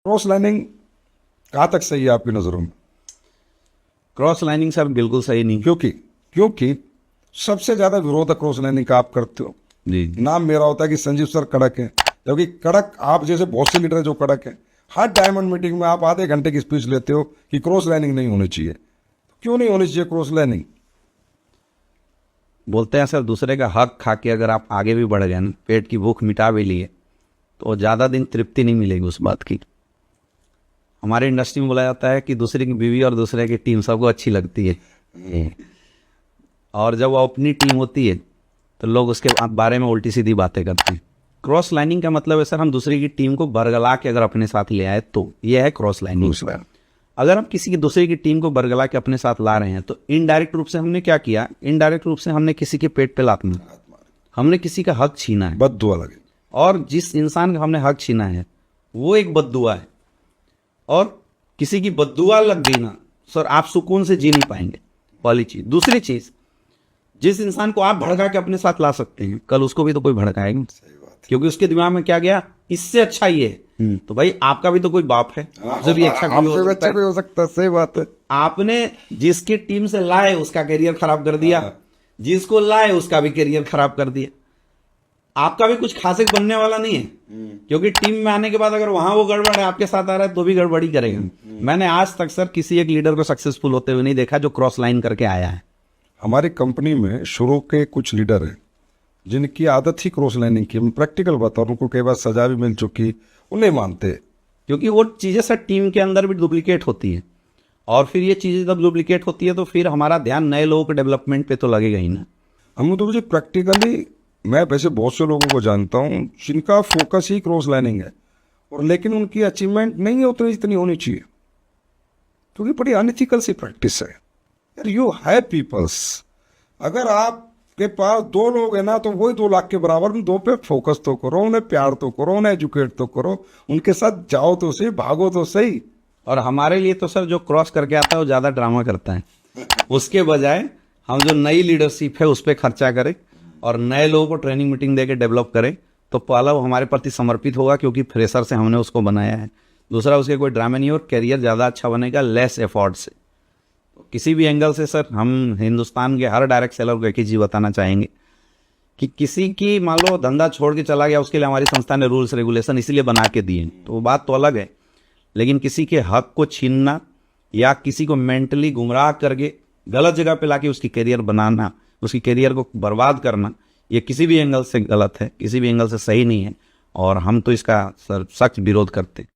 Cross lining कहाँ तक सही है आपकी नज़रों में? क्रॉस लाइनिंग सर बिल्कुल सही नहीं। क्योंकि क्योंकि सबसे ज्यादा विरोध क्रॉस लाइनिंग का आप करते हो। जी नाम मेरा होता है कि संजीव सर कड़क है, क्योंकि कड़क आप जैसे बहुत से लीडर है जो कड़क है। हर डायमंड मीटिंग में आप आधे घंटे की स्पीच लेते हो कि क्रॉस लाइनिंग नहीं होनी चाहिए। क्यों नहीं होनी चाहिए क्रॉस लाइनिंग? बोलते हैं सर, दूसरे का हक खा के अगर आप आगे भी बढ़ गए ना, पेट की भूख मिटा भी लिए, तो ज़्यादा दिन तृप्ति नहीं मिलेगी उस बात की। हमारे इंडस्ट्री में बोला जाता है कि दूसरे की बीवी और दूसरे की टीम सबको अच्छी लगती है, और जब वो अपनी टीम होती है तो लोग उसके बारे में उल्टी सीधी बातें करते हैं। क्रॉस लाइनिंग का मतलब है सर, हम दूसरे की टीम को बरगला के अगर अपने साथ ले आए तो यह है क्रॉस लाइनिंग। अगर हम किसी की दूसरे की टीम को बरगला के अपने साथ ला रहे हैं तो इनडायरेक्ट रूप से हमने क्या किया? इनडायरेक्ट रूप से हमने किसी के पेट पे लात मारी, हमने किसी का हक छीना है। बद्दुआ लगे। और जिस इंसान का हमने हक छीना है वो एक बद्दुआ है, और किसी की बद्दुआ लग गई ना सर, आप सुकून से जी नहीं पाएंगे, पहली चीज। दूसरी चीज, जिस इंसान को आप भड़का के अपने साथ ला सकते हैं, कल उसको भी तो कोई भड़काएगा, क्योंकि उसके दिमाग में क्या गया, इससे अच्छा ही है। तो भाई आपका भी तो कोई बाप है, उससे भी अच्छा कोई हो सकता है। सही बात है। आपने जिसकी टीम से लाए उसका करियर खराब कर दिया, जिसको लाए उसका भी करियर खराब कर दिया। आपका भी कुछ खास बनने वाला नहीं है, क्योंकि टीम में आने के बाद अगर वहां वो गड़बड़ है, आपके साथ आ रहा है तो भी गड़बड़ी करेगा। मैंने आज तक सर किसी एक लीडर को सक्सेसफुल होते हुए नहीं देखा जो क्रॉस लाइन करके आया है। हमारी कंपनी में शुरू के कुछ लीडर हैं जिनकी आदत ही क्रॉस लाइनिंग की। प्रैक्टिकल बता, उनको कई बार सजा भी मिल चुकी, उन्हें मानते। क्योंकि वो चीजें सर टीम के अंदर भी डुप्लीकेट होती है, और फिर ये चीजें जब डुप्लीकेट होती है तो फिर हमारा ध्यान नए लोगों के डेवलपमेंट पे तो लगेगा ही ना। हम तो मुझे प्रैक्टिकली, मैं वैसे बहुत से लोगों को जानता हूँ जिनका फोकस ही क्रॉस लाइनिंग है, और लेकिन उनकी अचीवमेंट नहीं है उतनी जितनी होनी चाहिए, क्योंकि बड़ी अनइथिकल सी प्रैक्टिस है यार। यू हैव पीपल्स, अगर आपके पास 2 लोग हैं ना तो वही 2 लाख के बराबर। उन 2 पे फोकस तो करो, उन्हें प्यार तो करो, उन्हें एजुकेट तो करो, उनके साथ जाओ तो सही, भागो तो सही। और हमारे लिए तो सर जो क्रॉस करके आता है वो ज्यादा ड्रामा करता है, उसके बजाय हम जो नई लीडरशिप है उस पर खर्चा करें और नए लोगों को ट्रेनिंग मीटिंग देके डेवलप करें, तो पहला वो हमारे प्रति समर्पित होगा, क्योंकि फ्रेशर से हमने उसको बनाया है। दूसरा, उसके कोई ड्रामे नहीं, और करियर ज़्यादा अच्छा बनेगा लेस एफर्ट से। तो किसी भी एंगल से सर हम हिंदुस्तान के हर डायरेक्ट सेलर को एक ही चीज़ बताना चाहेंगे कि किसी की मान लो धंधा छोड़ के चला गया, उसके लिए हमारी संस्था ने रूल्स रेगुलेशन इसीलिए बना के दिए, तो वो बात तो अलग है। लेकिन किसी के हक को छीनना या किसी को मेंटली गुमराह करके गलत जगह पे लाके उसकी करियर बनाना, उसकी करियर को बर्बाद करना, ये किसी भी एंगल से गलत है, किसी भी एंगल से सही नहीं है, और हम तो इसका सर सख्त विरोध करते हैं।